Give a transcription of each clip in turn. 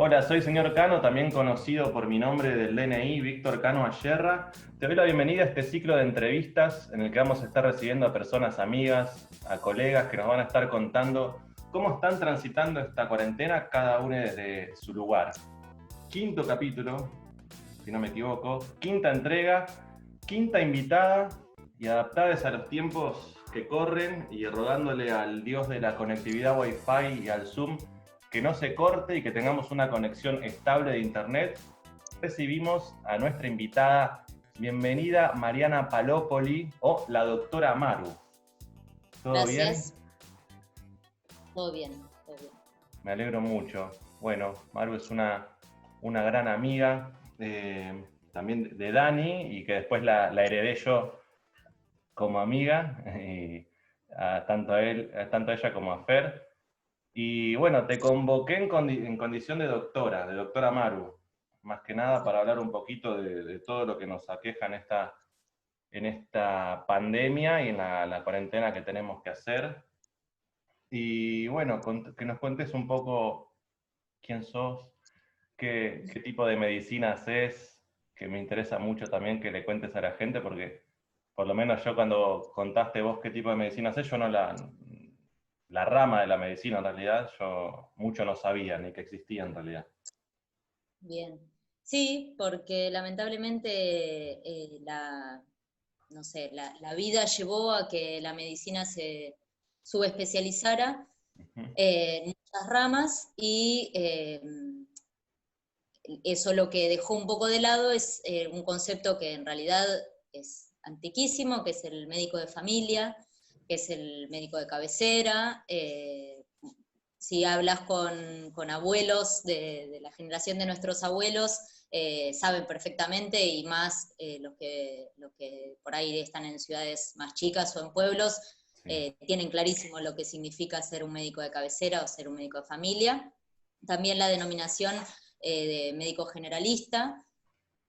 Hola, soy señor Cano, también conocido por mi nombre del DNI, Víctor Cano Ayerra. Te doy la bienvenida a este ciclo de entrevistas en el que vamos a estar recibiendo a personas amigas, a colegas que nos van a estar contando cómo están transitando esta cuarentena cada uno desde su lugar. Quinto capítulo, si no me equivoco, quinta entrega, quinta invitada y adaptadas a los tiempos que corren y rogándole al dios de la conectividad Wi-Fi y al Zoom que no se corte y que tengamos una conexión estable de internet, recibimos a nuestra invitada. Bienvenida Mariana Palopoli o la doctora Maru. ¿Todo bien? Gracias. Todo bien, todo bien. Me alegro mucho. Bueno, Maru es una gran amiga, también de Dani, y que después la heredé yo como amiga, tanto a ella como a Fer. Y bueno, te convoqué en condición de doctora Maru, más que nada para hablar un poquito de todo lo que nos aqueja en esta pandemia y en la cuarentena que tenemos que hacer. Y bueno, que nos cuentes un poco quién sos, qué tipo de medicina haces, que me interesa mucho también que le cuentes a la gente, porque por lo menos yo cuando contaste vos qué tipo de medicina haces, yo no la rama de la medicina en realidad, yo mucho no sabía ni que existía en realidad. Bien. Sí, porque lamentablemente no sé, la vida llevó a que la medicina se subespecializara Ujú. en muchas ramas y eso lo que dejó un poco de lado es un concepto que en realidad es antiquísimo, que es el médico de familia, que es el médico de cabecera. Si hablas con abuelos de la generación de nuestros abuelos, saben perfectamente, y más los que por ahí están en ciudades más chicas o en pueblos, Sí. tienen clarísimo lo que significa ser un médico de cabecera o ser un médico de familia. También la denominación de médico generalista.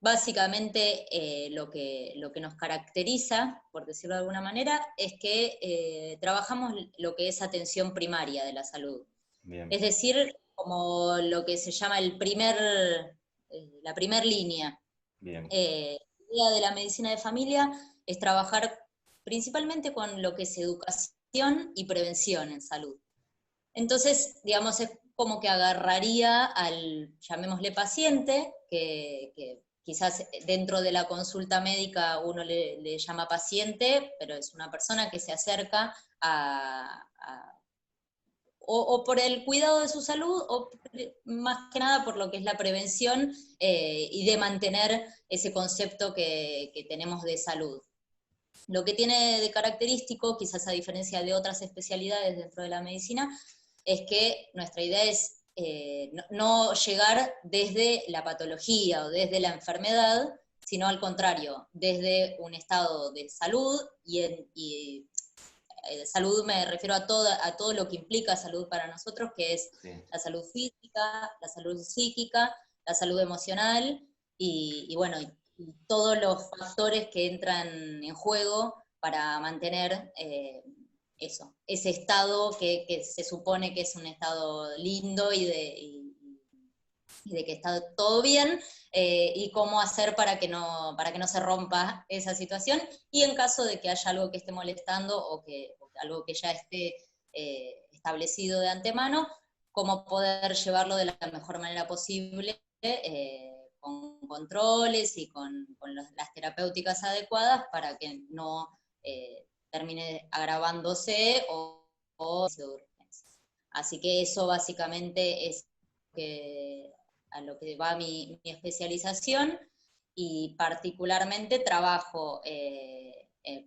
Básicamente lo que nos caracteriza, por decirlo de alguna manera, es que trabajamos lo que es atención primaria de la salud. Bien, Es decir, como lo que se llama la primer línea. bien, La idea de la medicina de familia es trabajar principalmente con lo que es educación y prevención en salud. Entonces, digamos, es como que agarraría al, llamémosle paciente, que quizás dentro de la consulta médica uno le llama paciente, pero es una persona que se acerca o por el cuidado de su salud, o más que nada por lo que es la prevención y de mantener ese concepto que tenemos de salud. Lo que tiene de característico, quizás a diferencia de otras especialidades dentro de la medicina, es que nuestra idea es no llegar desde la patología o desde la enfermedad, sino al contrario, desde un estado de salud y salud me refiero a todo lo que implica salud para nosotros, que es sí. la salud física, la salud psíquica, la salud emocional y bueno, y todos los factores que entran en juego para mantener ese estado que se supone que es un estado lindo y de que está todo bien, y cómo hacer para que no se rompa esa situación, y en caso de que haya algo que esté molestando o que algo que ya esté establecido de antemano, cómo poder llevarlo de la mejor manera posible, con controles y con las terapéuticas adecuadas para que no termine agravándose o de urgencia. Así que eso básicamente es que a lo que va mi especialización, y particularmente trabajo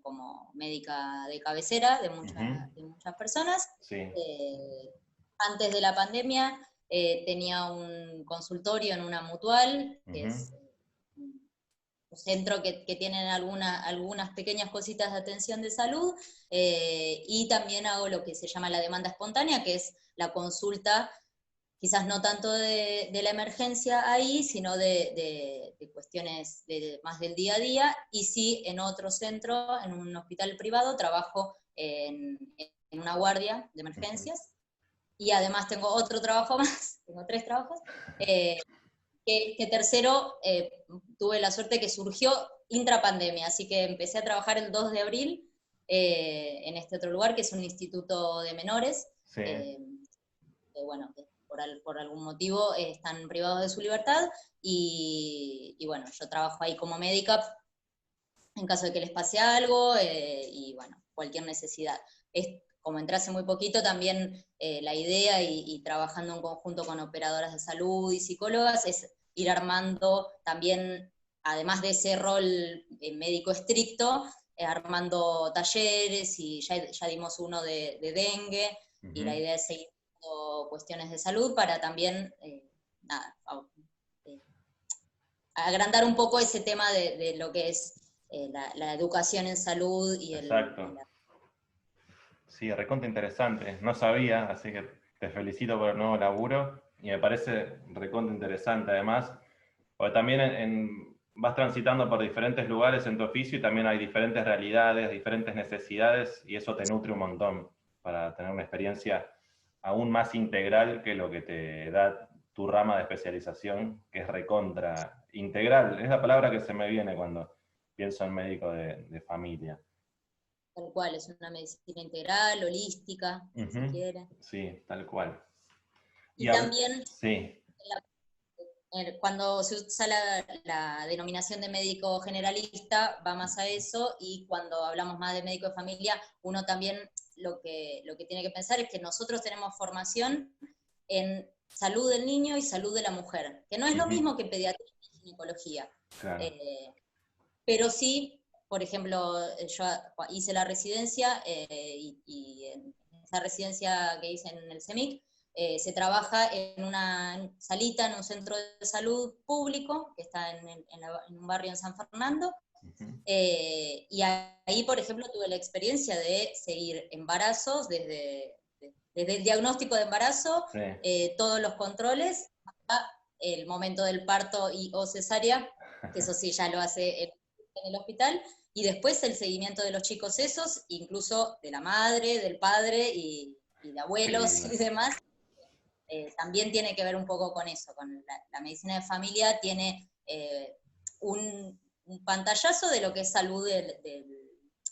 como médica de cabecera Ujú. de muchas personas. Sí, Eh, Antes de la pandemia tenía un consultorio en una mutual, que ujú. es un centro que tienen algunas pequeñas cositas de atención de salud, y también hago lo que se llama la demanda espontánea, que es la consulta quizás no tanto de la emergencia ahí, sino de cuestiones más del día a día, y sí en otro centro, en un hospital privado, trabajo en una guardia de Ujú. emergencias, y además tengo otro trabajo más, tengo 3 trabajos, que tercero tuve la suerte que surgió intrapandemia, así que empecé a trabajar el 2 de abril en este otro lugar, que es un instituto de menores, Sí. que bueno, que por algún motivo están privados de su libertad, y bueno, yo trabajo ahí como médica en caso de que les pase algo, y bueno, cualquier necesidad. Como entré hace muy poquito, también la idea, y trabajando en conjunto con operadoras de salud y psicólogas, es ir armando también, además de ese rol médico estricto, armando talleres, y ya dimos uno de dengue, y la idea es seguir dando cuestiones de salud para también, nada, eh, agrandar un poco ese tema de lo que es la educación en salud y Exacto. Sí, recontra interesante. No sabía, así que te felicito por el nuevo laburo y me parece recontra interesante además, porque también vas transitando por diferentes lugares en tu oficio y también hay diferentes realidades, diferentes necesidades y eso te nutre un montón para tener una experiencia aún más integral que lo que te da tu rama de especialización, que es recontra integral. Es la palabra que se me viene cuando pienso en médico de familia. tal cual, es una medicina integral, holística, si se quiere. Sí, tal cual. Y también, sí. cuando se usa la denominación de médico generalista, va más a eso, y cuando hablamos más de médico de familia, uno también lo que tiene que pensar es que nosotros tenemos formación en salud del niño y salud de la mujer, que no es lo mismo que pediatría y ginecología. Claro. Pero sí, por ejemplo, yo hice la residencia, y en esa residencia que hice en el CEMIC, se trabaja en una salita, en un centro de salud público, que está en un barrio en San Fernando, y ahí, por ejemplo, tuve la experiencia de seguir embarazos desde el diagnóstico de embarazo, todos los controles, hasta el momento del parto o cesárea, que eso sí ya lo hace en el hospital, y después el seguimiento de los chicos esos, incluso de la madre, del padre y de abuelos y demás, también tiene que ver un poco con eso, con la medicina de familia tiene un pantallazo de lo que es salud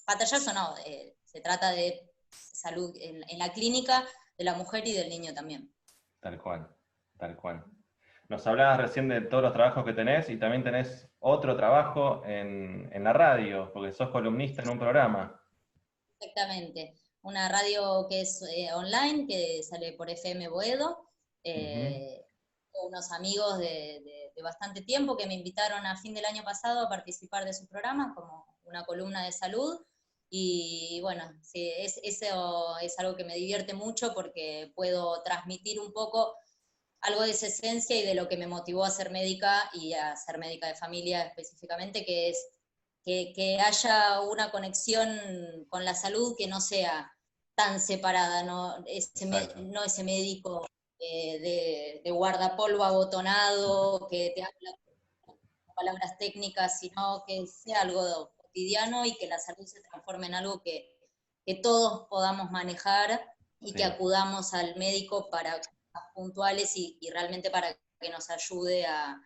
pantallazo no, se trata de salud en la clínica de la mujer y del niño también. Tal cual, tal cual. Nos hablabas recién de todos los trabajos que tenés y también tenés otro trabajo en la radio, porque sos columnista en un programa. Exactamente. Una radio que es online, que sale por FM Boedo. Unos amigos de bastante tiempo que me invitaron a fin del año pasado a participar de su programa como una columna de salud. Y bueno, sí, eso es algo que me divierte mucho porque puedo transmitir un poco algo de esa esencia y de lo que me motivó a ser médica y a ser médica de familia específicamente, que es que haya una conexión con la salud que no sea tan separada, no ese médico de guardapolvo abotonado que te habla palabras técnicas, sino que sea algo cotidiano y que la salud se transforme en algo que todos podamos manejar y que acudamos al médico para puntuales y realmente para que nos ayude a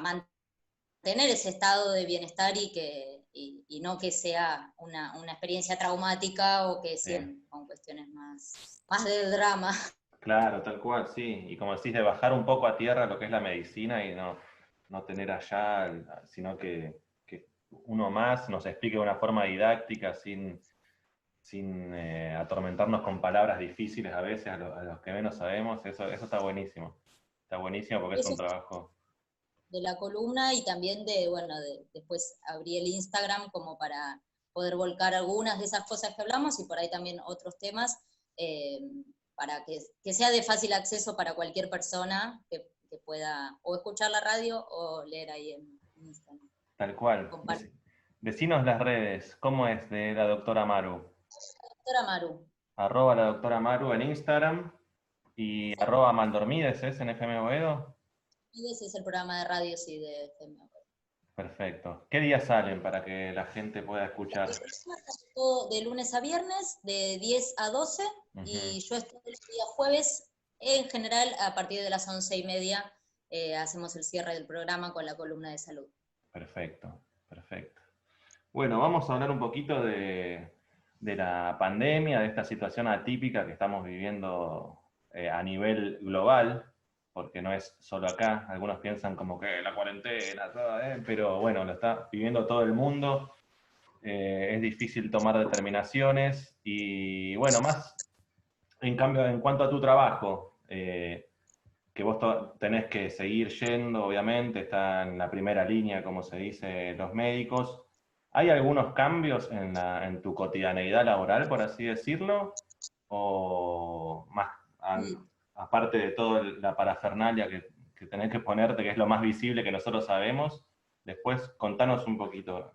mantener ese estado de bienestar y no que sea una experiencia traumática o que sea con cuestiones más de drama. Claro, tal cual, sí. Y como decís, de bajar un poco a tierra lo que es la medicina y no tener allá, sino que uno más nos explique de una forma didáctica, sin atormentarnos con palabras difíciles a veces a los que menos sabemos, eso está buenísimo. Está buenísimo porque es un trabajo. De la columna y también después abrí el Instagram como para poder volcar algunas de esas cosas que hablamos y por ahí también otros temas, para que sea de fácil acceso para cualquier persona que pueda o escuchar la radio o leer ahí en Instagram. Tal cual. Decinos las redes, ¿cómo es de la doctora Maru? Doctora Maru. @ la doctora Maru en Instagram y @ Maldormides, ¿es en FM Boedo? Y ese es el programa de radio, sí, de FM. Perfecto. ¿Qué días salen para que la gente pueda escuchar? Todo de lunes a viernes, de 10 a 12, Ujú. y yo estoy el día jueves, en general, a partir de las 11:30, hacemos el cierre del programa con la columna de salud. Perfecto, perfecto. Bueno, vamos a hablar un poquito de la pandemia, de esta situación atípica que estamos viviendo a nivel global, porque no es solo acá. Algunos piensan como que la cuarentena, todo, pero bueno, lo está viviendo todo el mundo. Es difícil tomar determinaciones y bueno, más en cambio en cuanto a tu trabajo, que vos tenés que seguir yendo, obviamente, está en la primera línea, como se dice, los médicos. ¿Hay algunos cambios en tu cotidianeidad laboral, por así decirlo? ¿O más, aparte de toda la parafernalia que tenés que ponerte, que es lo más visible que nosotros sabemos, después contanos un poquito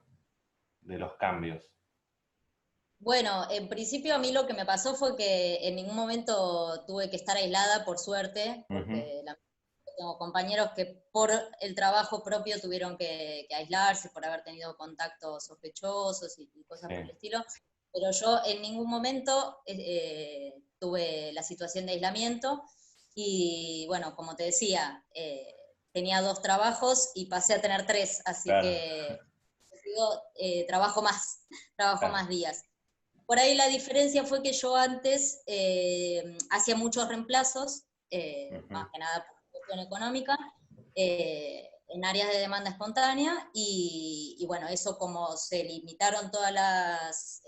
de los cambios? Bueno, en principio a mí lo que me pasó fue que en ningún momento tuve que estar aislada, por suerte, Ujú. porque tengo compañeros que por el trabajo propio tuvieron que aislarse por haber tenido contactos sospechosos y cosas Sí, por el estilo, pero yo en ningún momento tuve la situación de aislamiento y bueno, como te decía, tenía 2 trabajos y pasé a tener 3, así claro, que digo, trabajo más, trabajo claro. más días. Por ahí la diferencia fue que yo antes hacía muchos reemplazos, Ujú. más que nada por cuestión económica, en áreas de demanda espontánea, y bueno, eso como se limitaron todas las,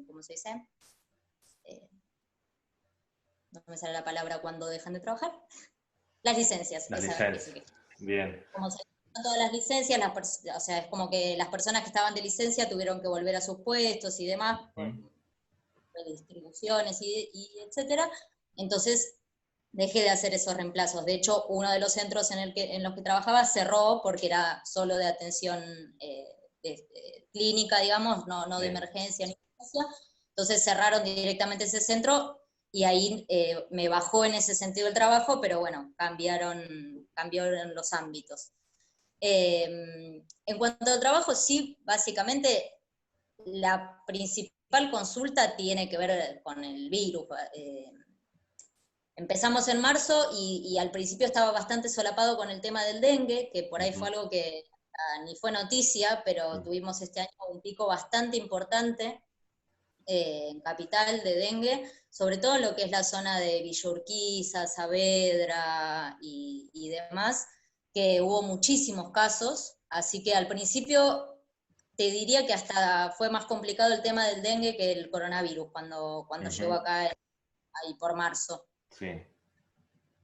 ¿cómo se dice? Eh, no me sale la palabra cuando dejan de trabajar. Las licencias, Las esa es licencias. Bien. como se limitaron todas las licencias, o sea, es como que las personas que estaban de licencia tuvieron que volver a sus puestos y demás, por Ujú. distribuciones y etcétera. Entonces dejé de hacer esos reemplazos. De hecho, uno de los centros en los que trabajaba cerró porque era solo de atención clínica, digamos, no de Bien. emergencia ni emergencia. Entonces cerraron directamente ese centro y ahí me bajó en ese sentido el trabajo, pero bueno, cambiaron los ámbitos. En cuanto al trabajo, sí, básicamente la principal consulta tiene que ver con el virus. Empezamos en marzo y al principio estaba bastante solapado con el tema del dengue, que por ahí Ujú. fue algo que ni fue noticia, pero Mm. tuvimos este año un pico bastante importante en Capital de dengue, sobre todo en lo que es la zona de Villa Urquiza, Saavedra y demás, que hubo muchísimos casos, así que al principio te diría que hasta fue más complicado el tema del dengue que el coronavirus cuando llegó Ujú. acá ahí por marzo. Sí,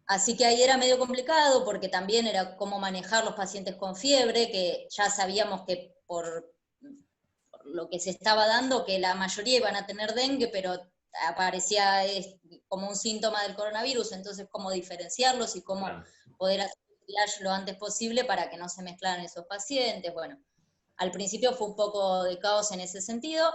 Así que ahí era medio complicado porque también era cómo manejar los pacientes con fiebre, que ya sabíamos que por lo que se estaba dando, que la mayoría iban a tener dengue, pero aparecía como un síntoma del coronavirus, entonces cómo diferenciarlos y cómo claro. poder hacer el triage lo antes posible para que no se mezclaran esos pacientes. Bueno, al principio fue un poco de caos en ese sentido,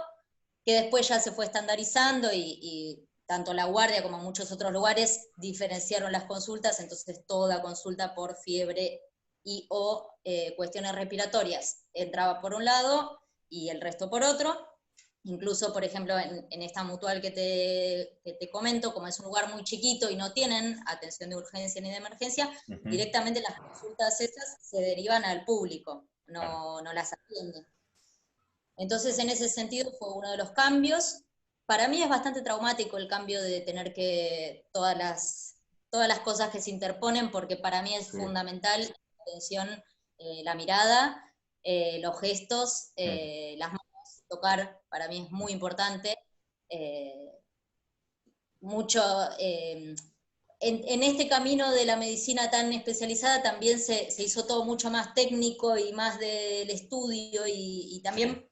que después ya se fue estandarizando y tanto la guardia como muchos otros lugares diferenciaron las consultas, entonces toda consulta por fiebre y o cuestiones respiratorias entraba por un lado y el resto por otro. Incluso, por ejemplo, en esta mutual que te comento, como es un lugar muy chiquito y no tienen atención de urgencia ni de emergencia, Ujú. directamente las consultas esas se derivan al público, Claro. no las atienden. Entonces, en ese sentido fue uno de los cambios. Para mí es bastante traumático el cambio de tener que todas las cosas que se interponen, porque para mí es Sí. fundamental la atención, la mirada, los gestos, Mm. las manos, tocar, para mí es muy importante. Eh, mucho, en este camino de la medicina tan especializada también se hizo todo mucho más técnico y más del estudio y Sí. también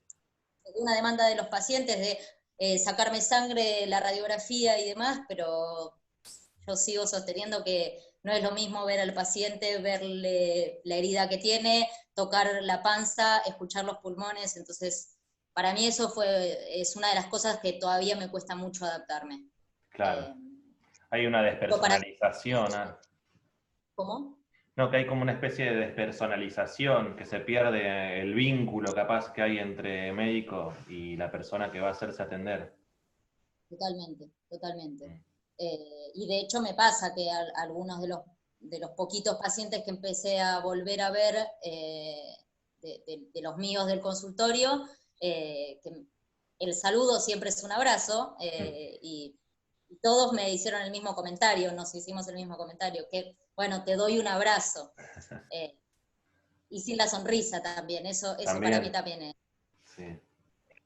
una demanda de los pacientes de sacarme sangre, la radiografía y demás, pero yo sigo sosteniendo que no es lo mismo ver al paciente, verle la herida que tiene, tocar la panza, escuchar los pulmones, entonces para mí es una de las cosas que todavía me cuesta mucho adaptarme. Claro. Eh, Hay una para, despersonalización. ¿Cómo? No, que hay como una especie de despersonalización, que se pierde el vínculo capaz que hay entre médico y la persona que va a hacerse atender. Totalmente, totalmente. Mm. Y de hecho me pasa que algunos de los poquitos pacientes que empecé a volver a ver, de los míos del consultorio, que el saludo siempre es un abrazo, y todos me hicieron el mismo comentario, nos hicimos el mismo comentario, que bueno, te doy un abrazo, eh, y sin la sonrisa también, eso para mí También, también sí.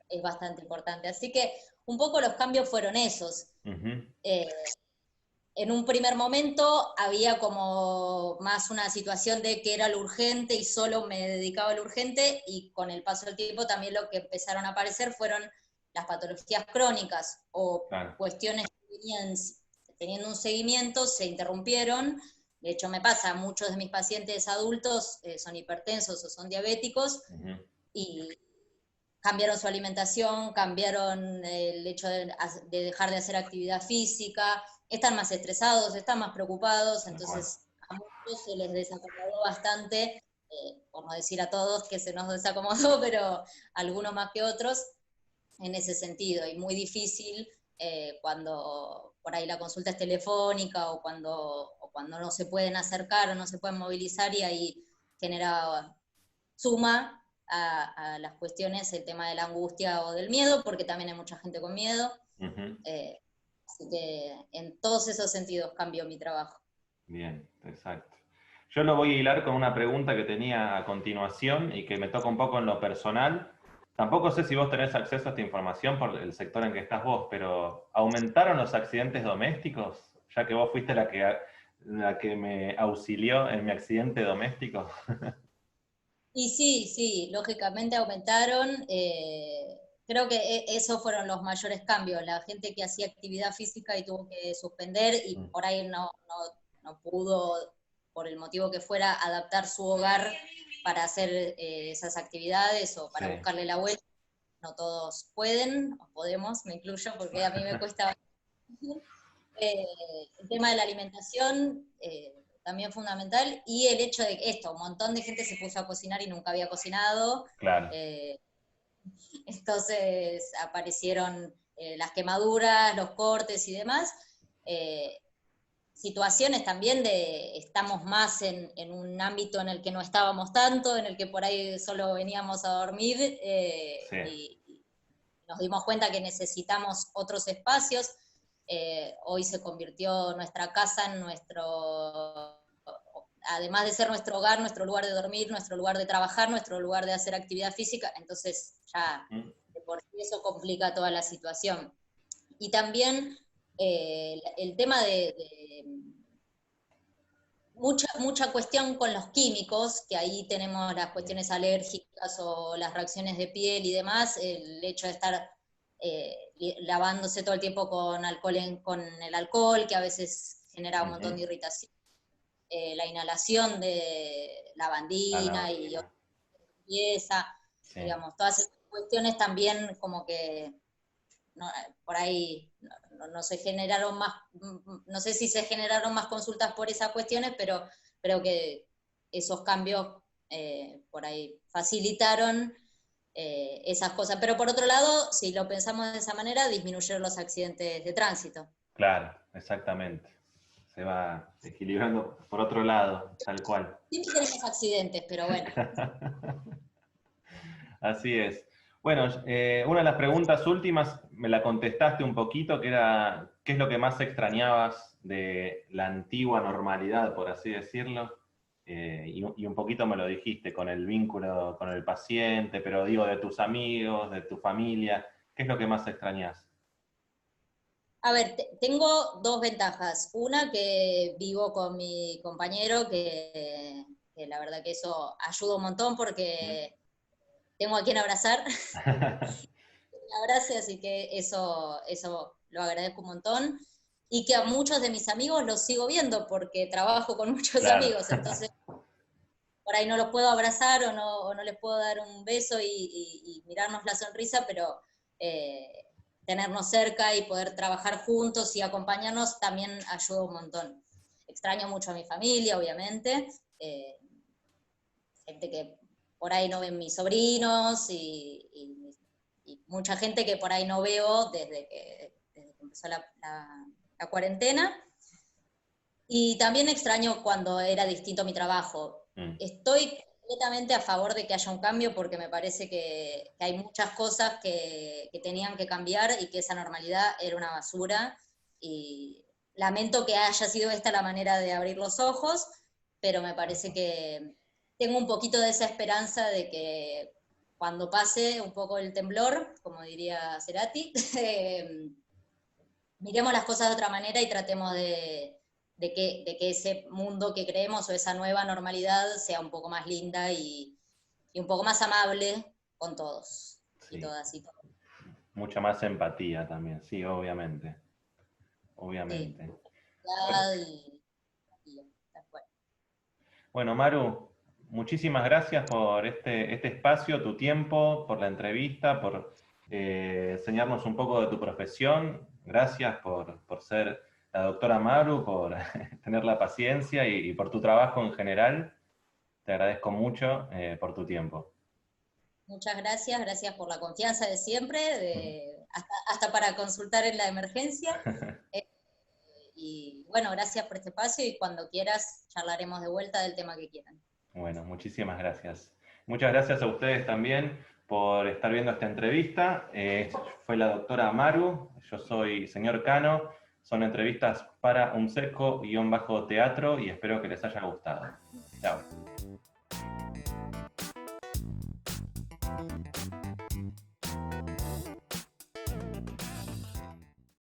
es bastante importante. Así que un poco los cambios fueron esos. Ujú. Eh, en un primer momento había como más una situación de que era lo urgente y solo me dedicaba a lo urgente, y con el paso del tiempo también lo que empezaron a aparecer fueron las patologías crónicas o Claro. cuestiones que venían teniendo un seguimiento, se interrumpieron. De hecho me pasa, muchos de mis pacientes adultos son hipertensos o son diabéticos, Ujú. y cambiaron su alimentación, cambiaron el hecho de dejar de hacer actividad física, están más estresados, están más preocupados, Tal cual. entonces a muchos se les desacomodó bastante, por no decir a todos que se nos desacomodó, pero algunos más que otros en ese sentido, y muy difícil cuando por ahí la consulta es telefónica o cuando no se pueden acercar o no se pueden movilizar, y ahí genera suma a las cuestiones el tema de la angustia o del miedo, porque también hay mucha gente con miedo. Ujú. eh, Así que en todos esos sentidos cambió mi trabajo. Bien, exacto. Yo lo voy a hilar con una pregunta que tenía a continuación y que me toca un poco en lo personal. Tampoco sé si vos tenés acceso a esta información por el sector en que estás vos, pero ¿aumentaron los accidentes domésticos? Ya que vos fuiste la que me auxilió en mi accidente doméstico. Y sí, sí, lógicamente aumentaron. Creo que esos fueron los mayores cambios. La gente que hacía actividad física y tuvo que suspender y Mm. por ahí no pudo, por el motivo que fuera, adaptar su hogar para hacer esas actividades o Sí. para buscarle la vuelta. No todos pueden, o podemos, me incluyo, porque a mí me cuesta. Eh, el tema de la alimentación, también fundamental, y el hecho de que un montón de gente se puso a cocinar y nunca había cocinado, Claro. eh, entonces aparecieron las quemaduras, los cortes y demás. Eh, Situaciones también de estamos más en un ámbito en el que no estábamos tanto, en el que por ahí solo veníamos a dormir, Sí. y nos dimos cuenta que necesitamos otros espacios. Hoy se convirtió nuestra casa en además de ser nuestro hogar, nuestro lugar de dormir, nuestro lugar de trabajar, nuestro lugar de hacer actividad física, entonces ya Mm. de por sí eso complica toda la situación. Y también el tema de mucha cuestión con los químicos, que ahí tenemos las cuestiones alérgicas o las reacciones de piel y demás, el hecho de estar lavándose todo el tiempo con con el alcohol, que a veces genera un montón Ujú. de irritación, la inhalación de La lavandina y lavandina. limpieza, Sí. digamos, todas esas cuestiones también como que no, por ahí no se generaron más, no sé si se generaron más consultas por esas cuestiones, pero creo que esos cambios por ahí facilitaron esas cosas. Pero por otro lado, si lo pensamos de esa manera, disminuyeron los accidentes de tránsito. Claro, exactamente. Se va equilibrando por otro lado, tal cual. Siempre tenemos accidentes, pero bueno. Así es. Bueno, una de las preguntas últimas me la contestaste un poquito, que era, ¿qué es lo que más extrañabas de la antigua normalidad, por así decirlo? Y un poquito me lo dijiste, con el vínculo con el paciente, pero digo, de tus amigos, de tu familia, ¿qué es lo que más extrañas? A ver, tengo dos ventajas. Una, que vivo con mi compañero, que la verdad que eso ayuda un montón ¿Mm? porque tengo a quien abrazar. Abrace, así que eso lo agradezco un montón. Y que a muchos de mis amigos los sigo viendo porque trabajo con muchos Claro. amigos, entonces por ahí no los puedo abrazar o no les puedo dar un beso y mirarnos la sonrisa, pero eh, tenernos cerca y poder trabajar juntos y acompañarnos también ayuda un montón. Extraño mucho a mi familia, obviamente, gente que por ahí no ven mis sobrinos y mucha gente que por ahí no veo desde que empezó la cuarentena. Y también extraño cuando era distinto mi trabajo. Estoy completamente a favor de que haya un cambio porque me parece que hay muchas cosas que tenían que cambiar y que esa normalidad era una basura. Y lamento que haya sido esta la manera de abrir los ojos, pero me parece que tengo un poquito de esa esperanza de que cuando pase un poco el temblor, como diría Cerati, miremos las cosas de otra manera y tratemos de que ese mundo que creemos o esa nueva normalidad sea un poco más linda y un poco más amable con todos Sí. y todas y todos. Mucha más empatía también, sí, obviamente. Obviamente. Sí. Bueno, Maru, muchísimas gracias por este espacio, tu tiempo, por la entrevista, por enseñarnos un poco de tu profesión. Gracias por ser la doctora Maru, por tener la paciencia y por tu trabajo en general. Te agradezco mucho por tu tiempo. Muchas gracias, gracias por la confianza de siempre, hasta para consultar en la emergencia. Y bueno, gracias por este espacio y cuando quieras charlaremos de vuelta del tema que quieran. Bueno, muchísimas gracias. Muchas gracias a ustedes también por estar viendo esta entrevista. Fue la doctora Maru, yo soy señor Cano. Son entrevistas para un seco-teatro y espero que les haya gustado. Chao.